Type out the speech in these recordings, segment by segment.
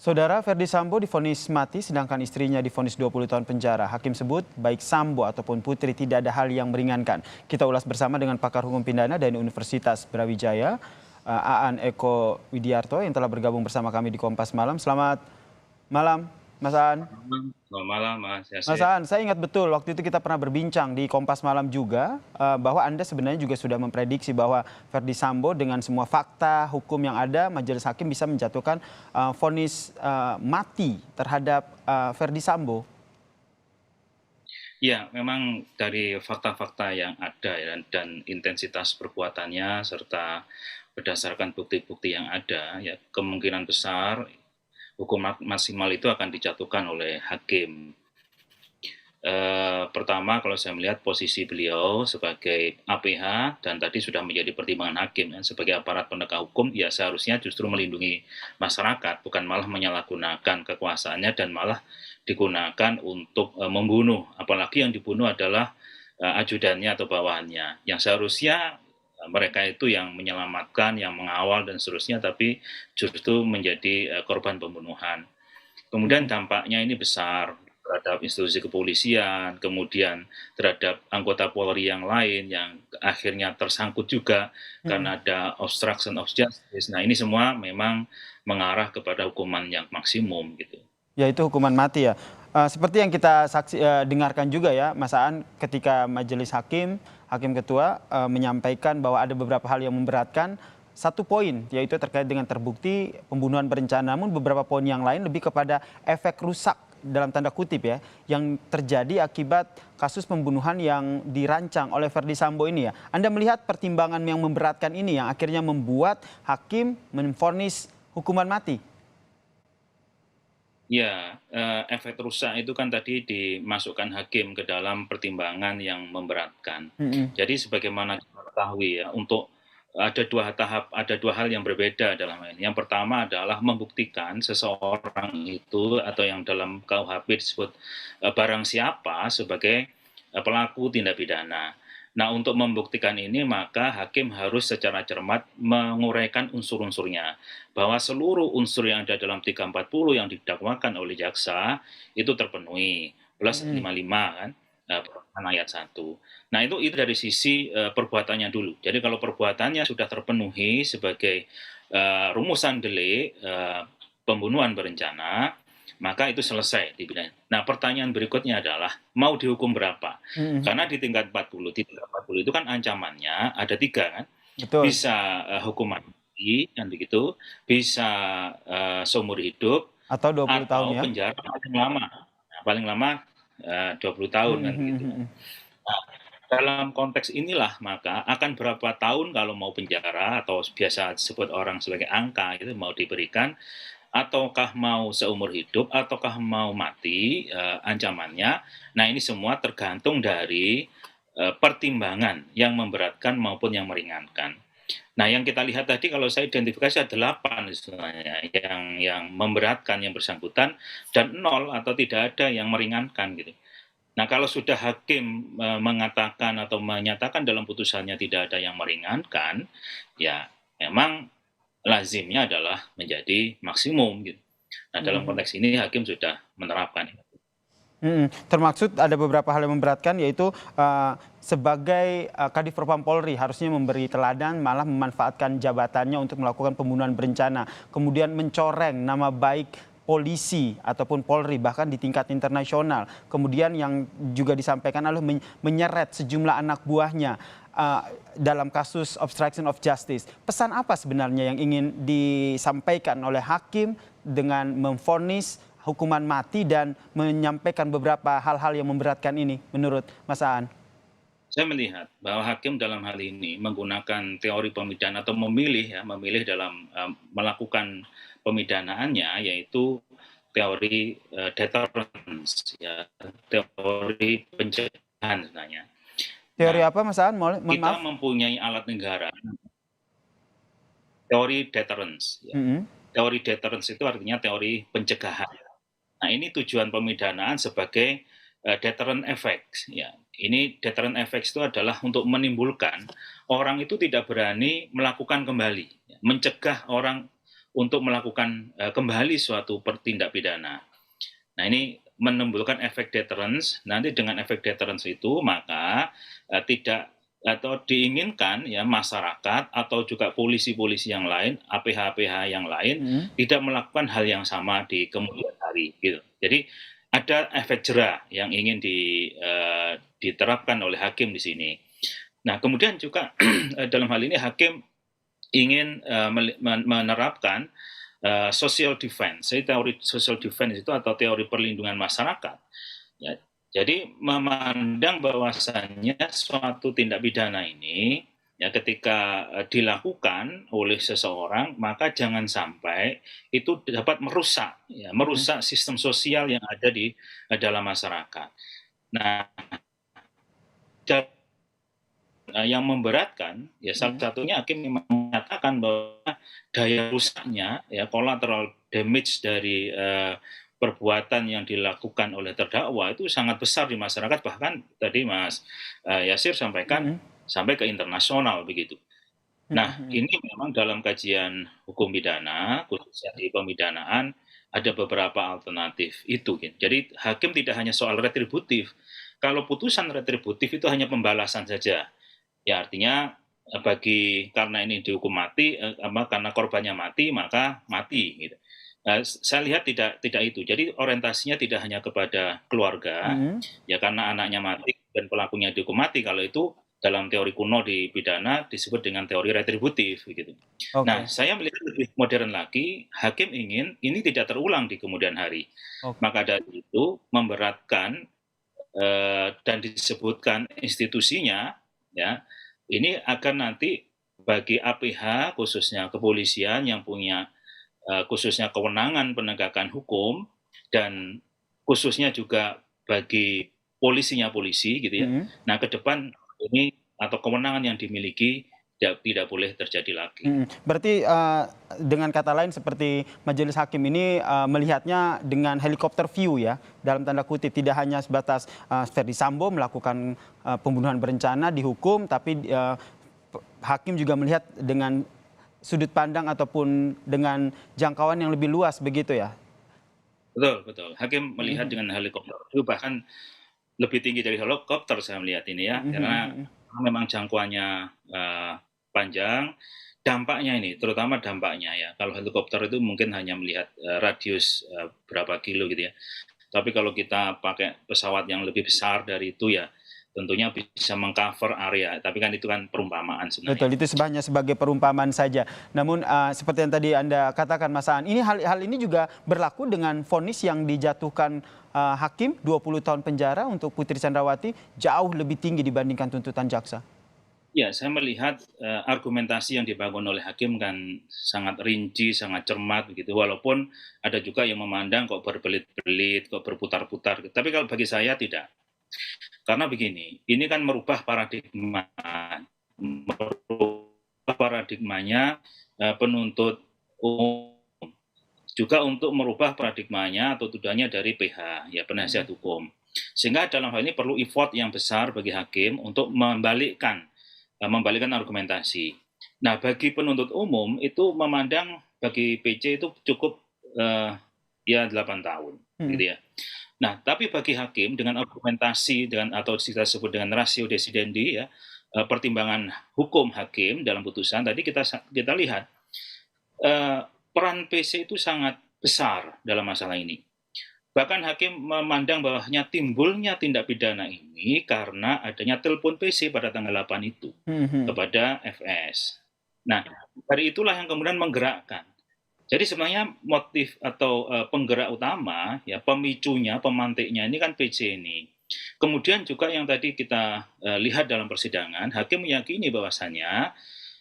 Saudara Ferdi Sambo divonis mati sedangkan istrinya divonis 20 tahun penjara. Hakim sebut baik Sambo ataupun Putri tidak ada hal yang meringankan. Kita ulas bersama dengan pakar hukum pidana dari Universitas Brawijaya, Aan Eko Widiarto yang telah bergabung bersama kami di Kompas Malam. Selamat malam, Mas Aan. Selamat malam Mas Mas Yasir. Aan, saya ingat betul waktu itu kita pernah berbincang di Kompas Malam juga bahwa Anda sebenarnya juga sudah memprediksi bahwa Ferdi Sambo dengan semua fakta hukum yang ada, majelis hakim bisa menjatuhkan vonis mati terhadap Ferdi Sambo. Ya, memang dari fakta-fakta yang ada ya, dan intensitas perbuatannya serta berdasarkan bukti-bukti yang ada, ya kemungkinan besar hukum maksimal itu akan dijatuhkan oleh hakim. Pertama, kalau saya melihat posisi beliau sebagai APH dan tadi sudah menjadi pertimbangan hakim ya, sebagai aparat penegak hukum, ya seharusnya justru melindungi masyarakat, bukan malah menyalahgunakan kekuasaannya dan malah digunakan untuk membunuh. Apalagi yang dibunuh adalah ajudannya atau bawahannya, yang seharusnya mereka itu yang menyelamatkan, yang mengawal dan seterusnya, tapi justru menjadi korban pembunuhan. Kemudian dampaknya ini besar terhadap institusi kepolisian, kemudian terhadap anggota Polri yang lain yang akhirnya tersangkut juga karena ada obstruction of justice. Nah, ini semua memang mengarah kepada hukuman yang maksimum gitu. Yaitu hukuman mati ya. Seperti yang kita dengarkan juga ya, Mas Aan, ketika majelis hakim, hakim ketua menyampaikan bahwa ada beberapa hal yang memberatkan. Satu poin yaitu terkait dengan terbukti pembunuhan berencana, namun beberapa poin yang lain lebih kepada efek rusak dalam tanda kutip ya, yang terjadi akibat kasus pembunuhan yang dirancang oleh Ferdi Sambo ini ya. Anda melihat pertimbangan yang memberatkan ini yang akhirnya membuat hakim memvonis hukuman mati. Ya, efek rusak itu kan tadi dimasukkan hakim ke dalam pertimbangan yang memberatkan. Mm-mm. Jadi sebagaimana kita ketahui ya, untuk ada dua hal yang berbeda dalam hal ini. Yang pertama adalah membuktikan seseorang itu atau yang dalam KUHP disebut barang siapa sebagai pelaku tindak pidana. Nah, untuk membuktikan ini maka hakim harus secara cermat menguraikan unsur-unsurnya, bahwa seluruh unsur yang ada dalam 340 yang didakwakan oleh jaksa itu terpenuhi, plus Mm-mm. 55 kan, peraturan ayat 1. Nah, itu dari sisi perbuatannya dulu. Jadi kalau perbuatannya sudah terpenuhi sebagai rumusan delik pembunuhan berencana, maka itu selesai di bidang. Nah, pertanyaan berikutnya adalah mau dihukum berapa? Mm-mm. Karena di tingkat 40 itu kan ancamannya ada 3 kan. Betul. Bisa hukuman mati kan begitu, bisa seumur hidup Atau 20 tahun atau ya. penjara paling lama. Nah, paling lama 20 tahun kan begitu. Mm-mm. Nah, dalam konteks inilah maka akan berapa tahun kalau mau penjara atau biasa disebut orang sebagai angka itu mau diberikan, ataukah mau seumur hidup, ataukah mau mati ancamannya. Nah, ini semua tergantung dari pertimbangan yang memberatkan maupun yang meringankan. Nah, yang kita lihat tadi kalau saya identifikasi ada 8 istilahnya yang memberatkan yang bersangkutan dan 0 atau tidak ada yang meringankan gitu. Nah, kalau sudah hakim mengatakan atau menyatakan dalam putusannya tidak ada yang meringankan, ya memang lazimnya adalah menjadi maksimum gitu. Nah, dalam Mm-mm. konteks ini hakim sudah menerapkan. Termaksud ada beberapa hal yang memberatkan yaitu sebagai Kadif Propam Polri harusnya memberi teladan malah memanfaatkan jabatannya untuk melakukan pembunuhan berencana. Kemudian mencoreng nama baik polisi ataupun Polri bahkan di tingkat internasional. Kemudian yang juga disampaikan adalah menyeret sejumlah anak buahnya dalam kasus obstruction of justice. Pesan apa sebenarnya yang ingin disampaikan oleh hakim dengan memvonis hukuman mati dan menyampaikan beberapa hal-hal yang memberatkan ini menurut Mas Aan? Saya melihat bahwa hakim dalam hal ini menggunakan teori pemidanaan atau memilih dalam melakukan pemidanaannya, yaitu teori deterrence, ya, teori pencegahan sebenarnya. Teori Nah, apa Mas Aan? Mohon kita maaf. mempunyai alat negara, teori deterrence. Ya. Mm-mm. Teori deterrence itu artinya teori pencegahan. Nah, ini tujuan pemidanaan sebagai deterrent effect. Ya. Ini deterrent effect itu adalah untuk menimbulkan orang itu tidak berani melakukan kembali, ya. Mencegah orang untuk melakukan kembali suatu tindak pidana. Nah, ini menimbulkan efek deterrence. Nanti dengan efek deterrence itu maka tidak atau diinginkan ya masyarakat atau juga polisi-polisi yang lain, APH-APH yang lain tidak melakukan hal yang sama di kemudian hari gitu. Jadi ada efek jera yang ingin diterapkan oleh hakim di sini. Nah, kemudian juga dalam hal ini hakim ingin menerapkan social defense. Jadi teori social defense itu atau teori perlindungan masyarakat. Ya, jadi memandang bahwasannya suatu tindak pidana ini ya ketika dilakukan oleh seseorang maka jangan sampai itu dapat merusak sistem sosial yang ada di dalam masyarakat. Nah, yang memberatkan ya salah satunya hakim menyatakan bahwa daya rusaknya ya collateral damage dari perbuatan yang dilakukan oleh terdakwa itu sangat besar di masyarakat, bahkan tadi Mas Yasir sampaikan sampai ke internasional begitu. Nah, ini memang dalam kajian hukum pidana khususnya di pemidanaan ada beberapa alternatif itu. Jadi hakim tidak hanya soal retributif. Kalau putusan retributif itu hanya pembalasan saja. Ya artinya karena ini dihukum mati, karena korbannya mati maka mati gitu. Saya lihat tidak itu. Jadi orientasinya tidak hanya kepada keluarga, ya karena anaknya mati dan pelakunya dihukum mati. Kalau itu dalam teori kuno di pidana disebut dengan teori retributif gitu. Nah, saya melihat lebih modern lagi, hakim ingin ini tidak terulang di kemudian hari. Maka dari itu memberatkan dan disebutkan institusinya ya ini akan nanti bagi APH khususnya kepolisian yang punya khususnya kewenangan penegakan hukum dan khususnya juga bagi polisi gitu ya. Nah, ke depan ini atau kewenangan yang dimiliki tidak boleh terjadi lagi. Berarti dengan kata lain seperti majelis hakim ini melihatnya dengan helikopter view ya, dalam tanda kutip, tidak hanya sebatas Ferdy Sambo melakukan pembunuhan berencana dihukum, tapi hakim juga melihat dengan sudut pandang ataupun dengan jangkauan yang lebih luas begitu ya? Betul. Hakim melihat dengan helikopter view, bahkan lebih tinggi dari helikopter saya melihat ini ya, karena memang jangkauannya panjang, dampaknya ini, terutama dampaknya ya. Kalau helikopter itu mungkin hanya melihat radius berapa kilo gitu ya. Tapi kalau kita pakai pesawat yang lebih besar dari itu ya, tentunya bisa mengcover area. Tapi kan itu kan perumpamaan sebenarnya. Betul, itu hanya sebagai perumpamaan saja. Namun seperti yang tadi Anda katakan Mas Aan, ini hal ini juga berlaku dengan vonis yang dijatuhkan hakim 20 tahun penjara untuk Putri Chandrawati, jauh lebih tinggi dibandingkan tuntutan jaksa. Ya, saya melihat argumentasi yang dibangun oleh hakim kan sangat rinci, sangat cermat begitu. Walaupun ada juga yang memandang kok berbelit-belit, kok berputar-putar. Tapi kalau bagi saya tidak. Karena begini, ini kan merubah paradigmanya penuntut umum. Juga untuk merubah paradigmanya atau tuduhannya dari PH, ya penasihat hukum. Sehingga dalam hal ini perlu effort yang besar bagi hakim untuk membalikkan argumentasi. Nah, bagi penuntut umum itu memandang bagi PC itu cukup ya 8 tahun gitu ya. Nah, tapi bagi hakim dengan argumentasi atau kita sebut dengan ratio decidendi ya, pertimbangan hukum hakim dalam putusan tadi kita lihat peran PC itu sangat besar dalam masalah ini. Bahkan hakim memandang bahwasanya timbulnya tindak pidana ini karena adanya telepon PC pada tanggal 8 itu kepada FS. Nah, dari itulah yang kemudian menggerakkan. Jadi sebenarnya motif atau penggerak utama, ya pemicunya, pemantiknya ini kan PC ini. Kemudian juga yang tadi kita lihat dalam persidangan, hakim meyakini bahwasanya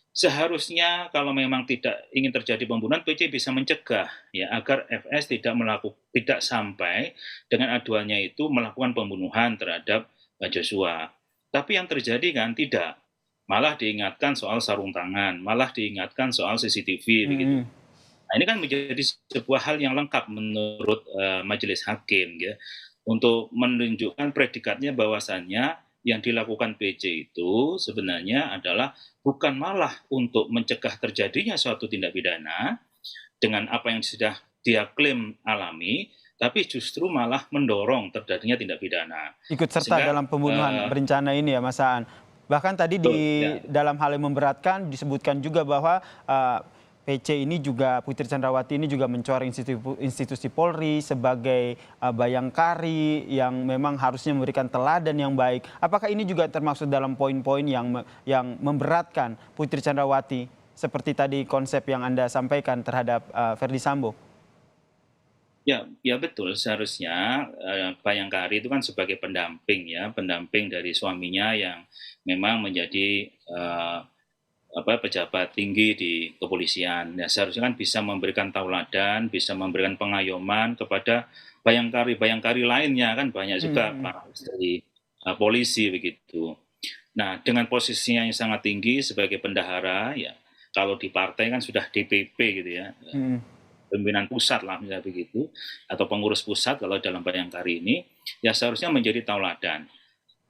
seharusnya kalau memang tidak ingin terjadi pembunuhan, PC bisa mencegah ya agar FS tidak sampai dengan aduannya itu melakukan pembunuhan terhadap Joshua. Tapi yang terjadi kan tidak, malah diingatkan soal sarung tangan, malah diingatkan soal CCTV begitu. Nah, ini kan menjadi sebuah hal yang lengkap menurut majelis hakim ya, untuk menunjukkan predikatnya bahwasannya yang dilakukan PC itu sebenarnya adalah bukan malah untuk mencegah terjadinya suatu tindak pidana, dengan apa yang sudah dia klaim alami, tapi justru malah mendorong terjadinya tindak pidana. Ikut serta Sehingga dalam pembunuhan berencana ini ya, Mas Aan. Bahkan tadi di betul, ya, dalam hal yang memberatkan disebutkan juga bahwa PC ini juga, Putri Candrawati ini juga mencoreng institusi Polri sebagai bayangkari yang memang harusnya memberikan teladan yang baik. Apakah ini juga termasuk dalam poin-poin yang memberatkan Putri Candrawati seperti tadi konsep yang Anda sampaikan terhadap Verdi Sambo? ya, ya betul. Seharusnya Bayangkari itu kan sebagai pendamping ya, pendamping dari suaminya yang memang menjadi pejabat tinggi di kepolisian. Ya, seharusnya kan bisa memberikan tauladan, bisa memberikan pengayoman kepada bayangkari-bayangkari lainnya, kan banyak juga para dari polisi begitu. Nah, dengan posisinya yang sangat tinggi sebagai bendahara, ya kalau di partai kan sudah DPP gitu ya, pimpinan pusat lah misalnya begitu, atau pengurus pusat kalau dalam Bayangkari ini, ya seharusnya menjadi tauladan.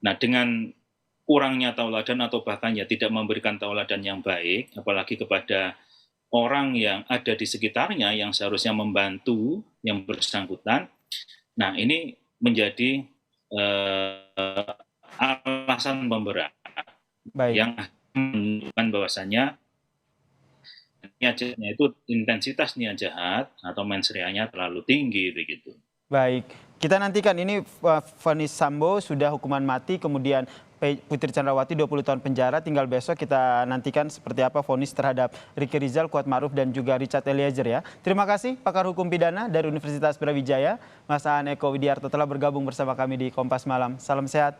Nah, dengan kurangnya tauladan atau bahkan ya tidak memberikan tauladan yang baik, apalagi kepada orang yang ada di sekitarnya yang seharusnya membantu yang bersangkutan. Nah, ini menjadi alasan pemberat Baik. yang menunjukkan bahwasannya niat jahatnya itu intensitas niat jahat atau mensreanya terlalu tinggi begitu. Baik, kita nantikan ini vonis Sambo sudah hukuman mati, kemudian Putri Candrawati 20 tahun penjara, tinggal besok kita nantikan seperti apa vonis terhadap Ricky Rizal, Kuatmaruf dan juga Richard Eliezer ya. Terima kasih pakar hukum pidana dari Universitas Brawijaya, Mas Aan Eko Widiarto telah bergabung bersama kami di Kompas Malam. Salam sehat.